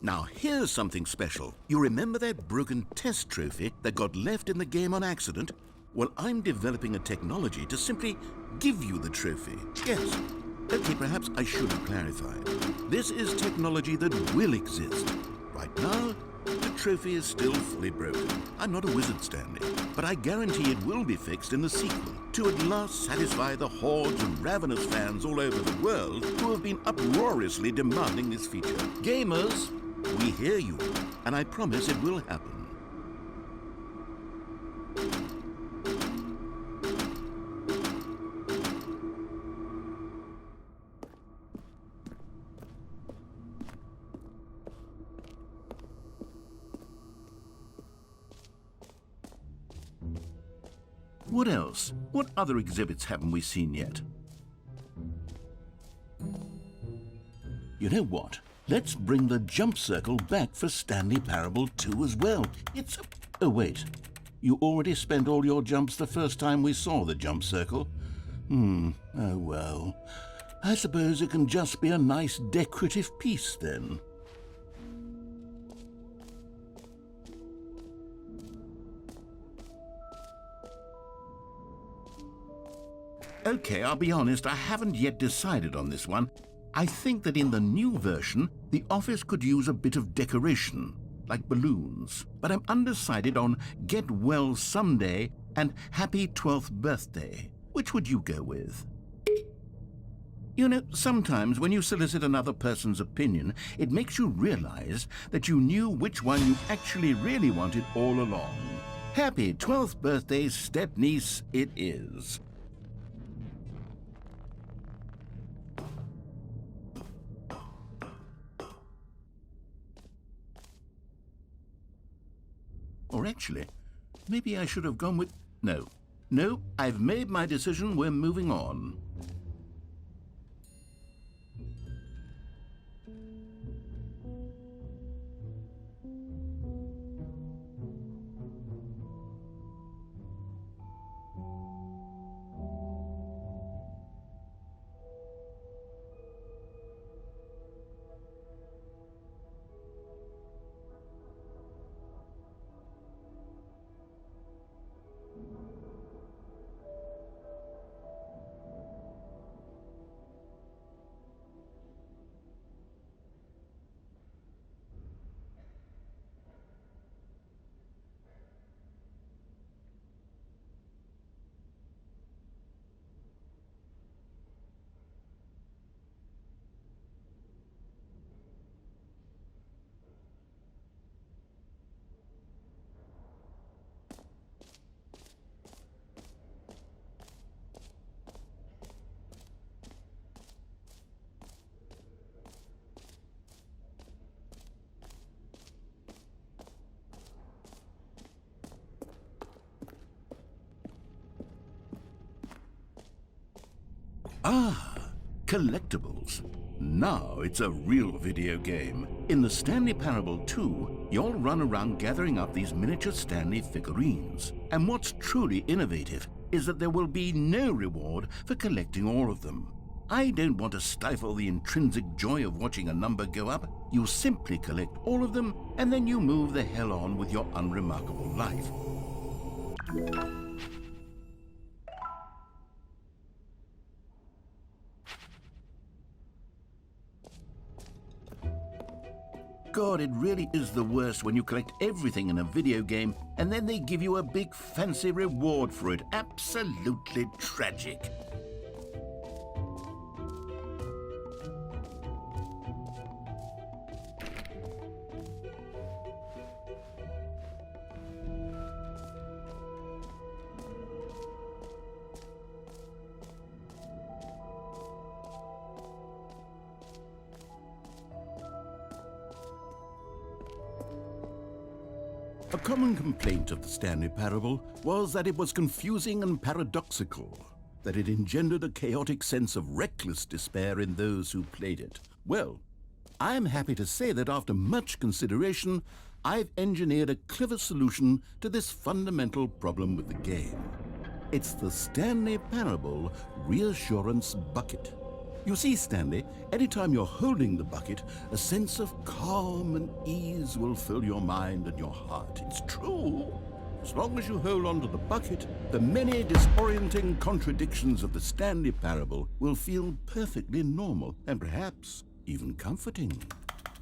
Now here's something special. You remember that broken test trophy that got left in the game on accident? Well, I'm developing a technology to simply give you the trophy. Yes. Okay, perhaps I should have clarified. This is technology that will exist. Right now, the trophy is still fully broken. I'm not a wizard, Stanley, but I guarantee it will be fixed in the sequel to at last satisfy the hordes of ravenous fans all over the world who have been uproariously demanding this feature. Gamers, we hear you, and I promise it will happen. What else? What other exhibits haven't we seen yet? You know what? Let's bring the jump circle back for Stanley Parable 2 as well. It's... Oh, wait. You already spent all your jumps the first time we saw the jump circle? Oh, well. I suppose it can just be a nice decorative piece then. Okay, I'll be honest, I haven't yet decided on this one. I think that in the new version, the office could use a bit of decoration, like balloons. But I'm undecided on Get Well Someday and Happy 12th Birthday. Which would you go with? You know, sometimes when you solicit another person's opinion, it makes you realize that you knew which one you actually really wanted all along. Happy 12th birthday, step-niece, it is. Or actually, maybe I should have gone with... No, I've made my decision, we're moving on. Ah, collectibles. Now it's a real video game. In the Stanley Parable 2, you'll run around gathering up these miniature Stanley figurines. And what's truly innovative is that there will be no reward for collecting all of them. I don't want to stifle the intrinsic joy of watching a number go up. You simply collect all of them, and then you move the hell on with your unremarkable life. God, it really is the worst when you collect everything in a video game and then they give you a big fancy reward for it. Absolutely tragic. A common complaint of the Stanley Parable was that it was confusing and paradoxical, that it engendered a chaotic sense of reckless despair in those who played it. Well, I'm happy to say that after much consideration, I've engineered a clever solution to this fundamental problem with the game. It's the Stanley Parable Reassurance Bucket. You see, Stanley, anytime you're holding the bucket, a sense of calm and ease will fill your mind and your heart. It's true. As long as you hold on to the bucket, the many disorienting contradictions of the Stanley Parable will feel perfectly normal and perhaps even comforting.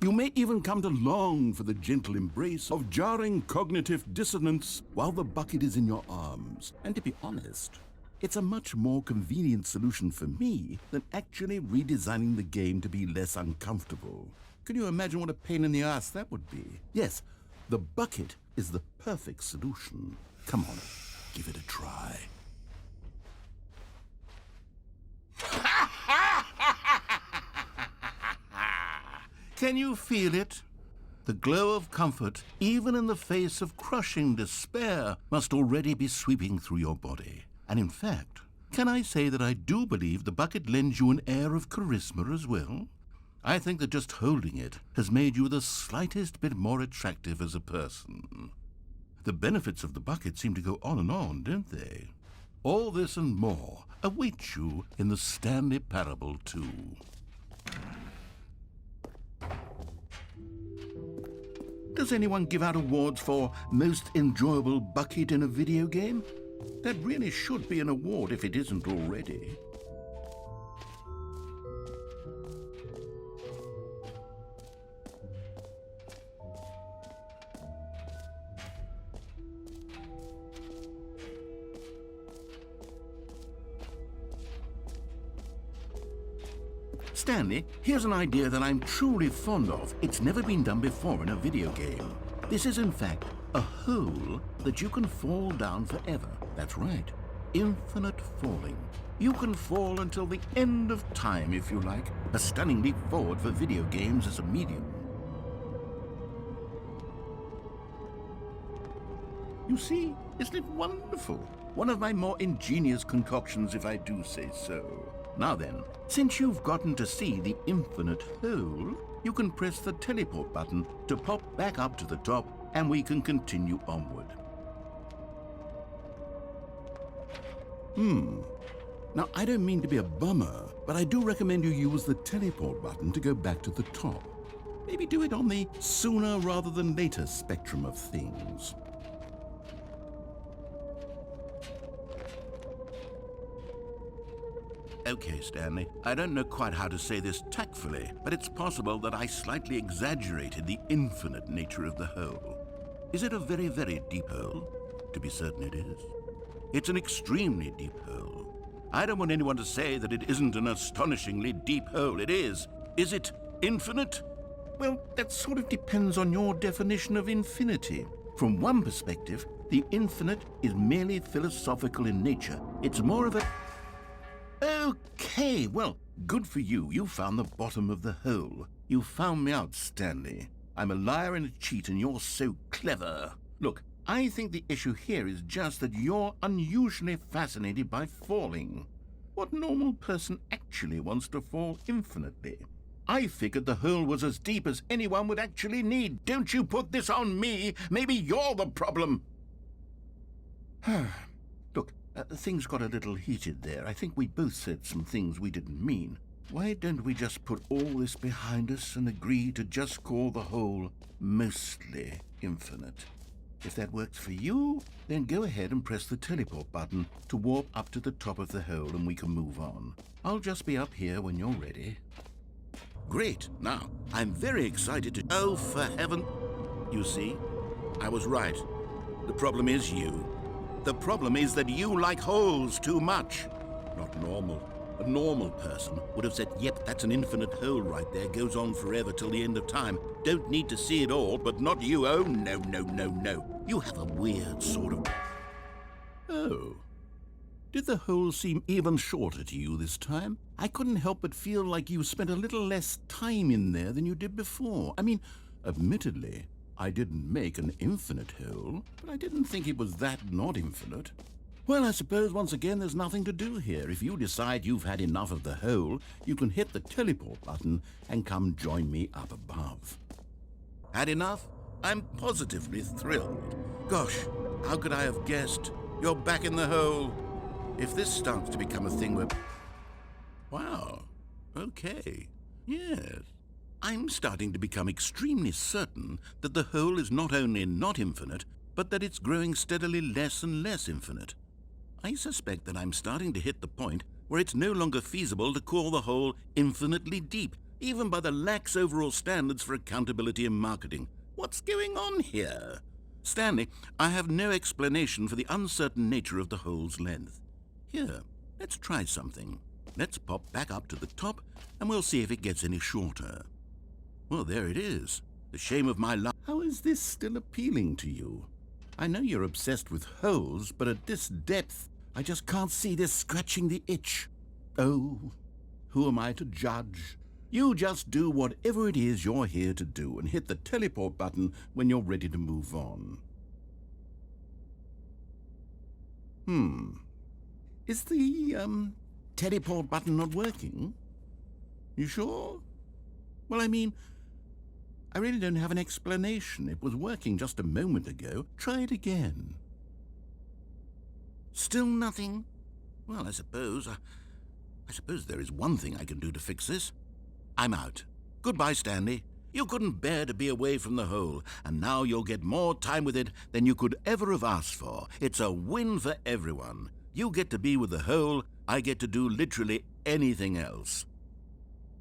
You may even come to long for the gentle embrace of jarring cognitive dissonance while the bucket is in your arms. And to be honest, it's a much more convenient solution for me than actually redesigning the game to be less uncomfortable. Can you imagine what a pain in the ass that would be? Yes, the bucket is the perfect solution. Come on, give it a try. Can you feel it? The glow of comfort, even in the face of crushing despair, must already be sweeping through your body. And in fact, can I say that I do believe the bucket lends you an air of charisma as well? I think that just holding it has made you the slightest bit more attractive as a person. The benefits of the bucket seem to go on, don't they? All this and more await you in the Stanley Parable 2. Does anyone give out awards for most enjoyable bucket in a video game? That really should be an award if it isn't already. Stanley, here's an idea that I'm truly fond of. It's never been done before in a video game. This is, in fact, a hole that you can fall down forever. That's right. Infinite falling. You can fall until the end of time, if you like. A stunning leap forward for video games as a medium. You see, isn't it wonderful? One of my more ingenious concoctions, if I do say so. Now then, since you've gotten to see the infinite hole, you can press the teleport button to pop back up to the top, and we can continue onward. Now, I don't mean to be a bummer, but I do recommend you use the teleport button to go back to the top. Maybe do it on the sooner rather than later spectrum of things. Okay, Stanley, I don't know quite how to say this tactfully, but it's possible that I slightly exaggerated the infinite nature of the hole. Is it a very, very deep hole? To be certain it is. It's an extremely deep hole. I don't want anyone to say that it isn't an astonishingly deep hole. It is. Is it infinite? Well, that sort of depends on your definition of infinity. From one perspective, the infinite is merely philosophical in nature. It's more of a... Okay, well, good for you. You found the bottom of the hole. You found me out, Stanley. I'm a liar and a cheat, and you're so clever. Look, I think the issue here is just that you're unusually fascinated by falling. What normal person actually wants to fall infinitely? I figured the hole was as deep as anyone would actually need. Don't you put this on me. Maybe you're the problem. Look, things got a little heated there. I think we both said some things we didn't mean. Why don't we just put all this behind us and agree to just call the hole mostly infinite? If that works for you, then go ahead and press the teleport button to warp up to the top of the hole and we can move on. I'll just be up here when you're ready. Great. Now, I'm very excited to... Oh, for heaven... You see, I was right. The problem is you. The problem is that you like holes too much. Not normal. A normal person would have said, yep, that's an infinite hole right there, goes on forever till the end of time. Don't need to see it all, but not you. Oh, no, no, no, no. You have a weird sort of... Oh. Did the hole seem even shorter to you this time? I couldn't help but feel like you spent a little less time in there than you did before. I mean, admittedly, I didn't make an infinite hole, but I didn't think it was that not infinite. Well, I suppose once again there's nothing to do here. If you decide you've had enough of the hole, you can hit the teleport button and come join me up above. Had enough? I'm positively thrilled. Gosh, how could I have guessed? You're back in the hole. If this starts to become a thing where... Wow. Okay. Yes. I'm starting to become extremely certain that the hole is not only not infinite, but that it's growing steadily less and less infinite. I suspect that I'm starting to hit the point where it's no longer feasible to call the hole infinitely deep, even by the lax overall standards for accountability and marketing. What's going on here? Stanley, I have no explanation for the uncertain nature of the hole's length. Here, let's try something. Let's pop back up to the top, and we'll see if it gets any shorter. Well, there it is. The shame of my life. How is this still appealing to you? I know you're obsessed with holes, but at this depth, I just can't see this scratching the itch. Oh, who am I to judge? You just do whatever it is you're here to do and hit the teleport button when you're ready to move on. Is the, teleport button not working? You sure? Well, I mean, I really don't have an explanation. It was working just a moment ago. Try it again. Still nothing? Well, I suppose there is one thing I can do to fix this. I'm out. Goodbye, Stanley. You couldn't bear to be away from the hole, and now you'll get more time with it than you could ever have asked for. It's a win for everyone. You get to be with the hole, I get to do literally anything else.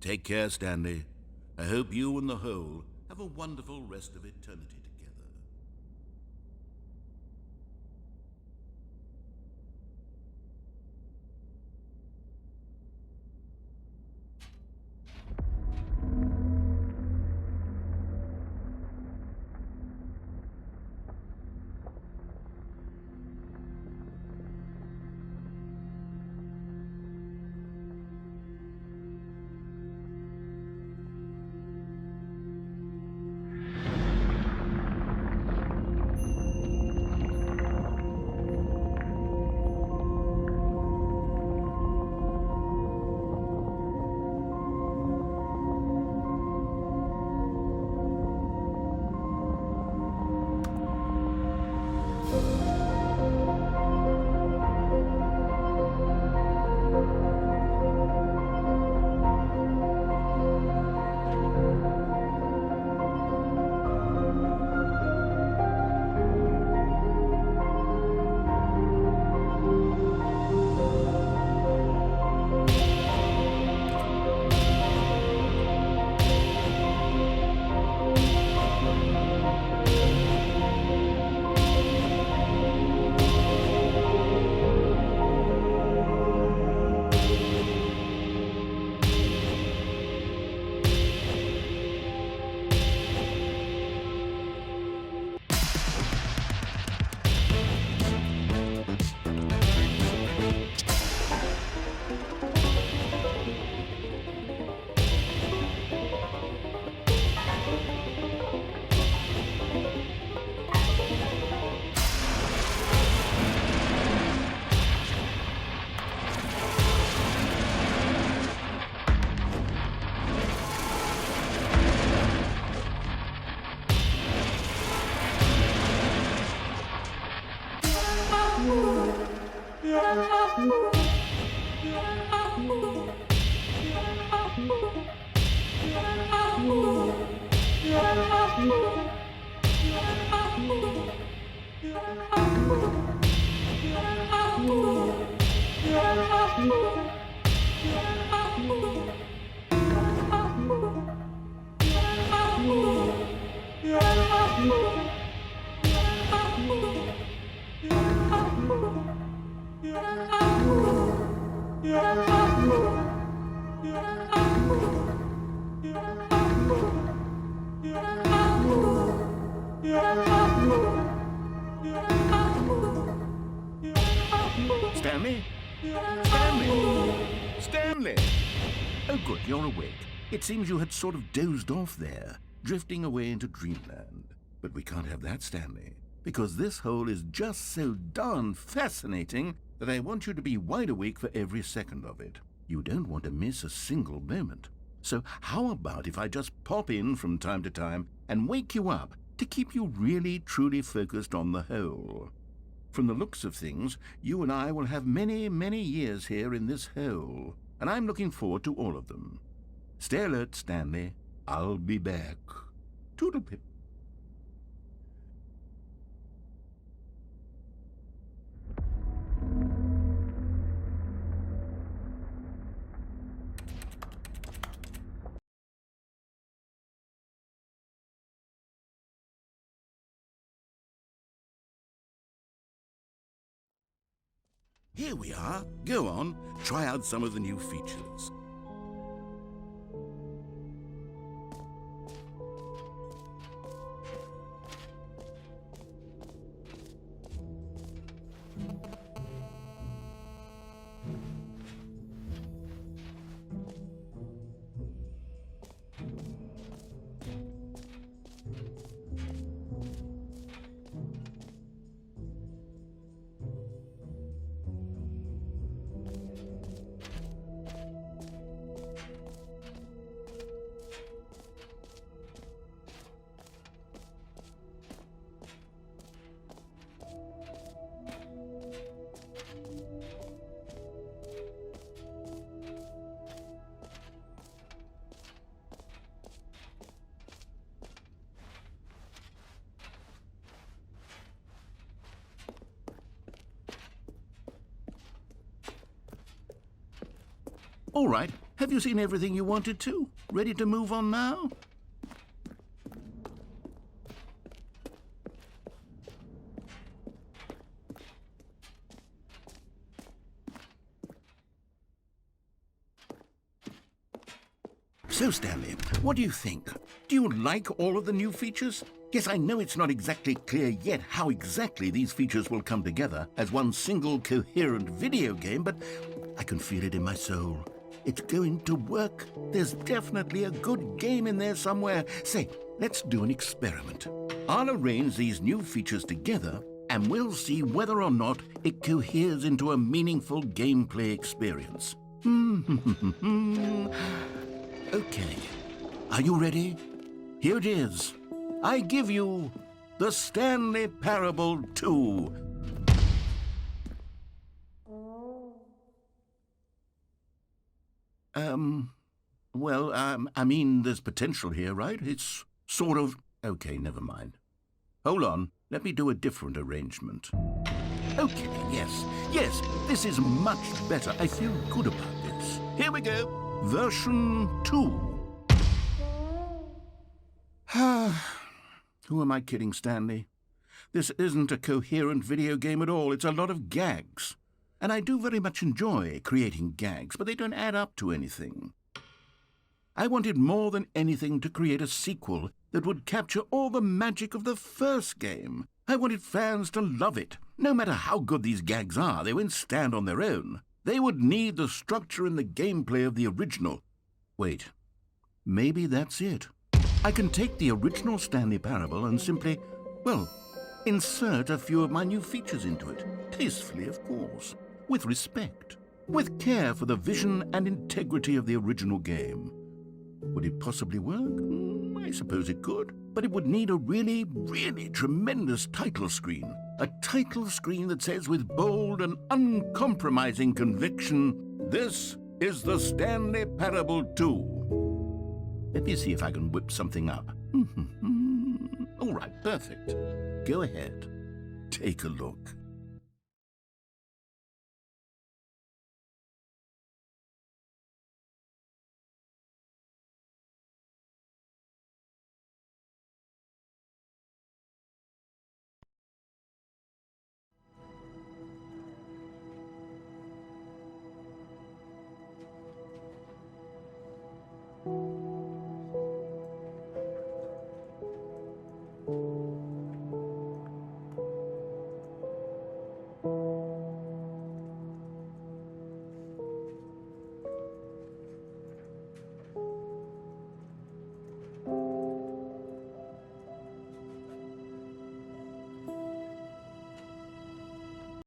Take care, Stanley. I hope you and the hole have a wonderful rest of eternity together. Stanley? Stanley? Stanley! Oh, good, you're awake. It seems you had sort of dozed off there, drifting away into dreamland. But we can't have that, Stanley, because this hole is just so darn fascinating that I want you to be wide awake for every second of it. You don't want to miss a single moment. So how about if I just pop in from time to time and wake you up to keep you really, truly focused on the hole? From the looks of things, you and I will have many, many years here in this hole. and I'm looking forward to all of them. Stay alert, Stanley. I'll be back. Toodlepip. Here we are. Go on, try out some of the new features. All right, have you seen everything you wanted to? Ready to move on now? So, Stanley, what do you think? Do you like all of the new features? Yes, I know it's not exactly clear yet how exactly these features will come together as one single coherent video game, but I can feel it in my soul. It's going to work. There's definitely a good game in there somewhere. Say, let's do an experiment. I'll arrange these new features together, and we'll see whether or not it coheres into a meaningful gameplay experience. Okay, are you ready? Here it is. I give you the Stanley Parable 2. I mean, there's potential here, right? It's sort of... Okay, never mind. Hold on, let me do a different arrangement. Okay, yes, this is much better. I feel good about this. Here we go. Version 2. Who am I kidding, Stanley? This isn't a coherent video game at all. It's a lot of gags. And I do very much enjoy creating gags, but they don't add up to anything. I wanted more than anything to create a sequel that would capture all the magic of the first game. I wanted fans to love it. No matter how good these gags are, they won't stand on their own. They would need the structure and the gameplay of the original. Wait, maybe that's it. I can take the original Stanley Parable and simply, well, insert a few of my new features into it. Tastefully, of course. With respect. With care for the vision and integrity of the original game. Would it possibly work? I suppose it could. But it would need a really, really tremendous title screen. A title screen that says with bold and uncompromising conviction, "This is the Stanley Parable 2. Let me see if I can whip something up. All right, perfect. Go ahead. Take a look.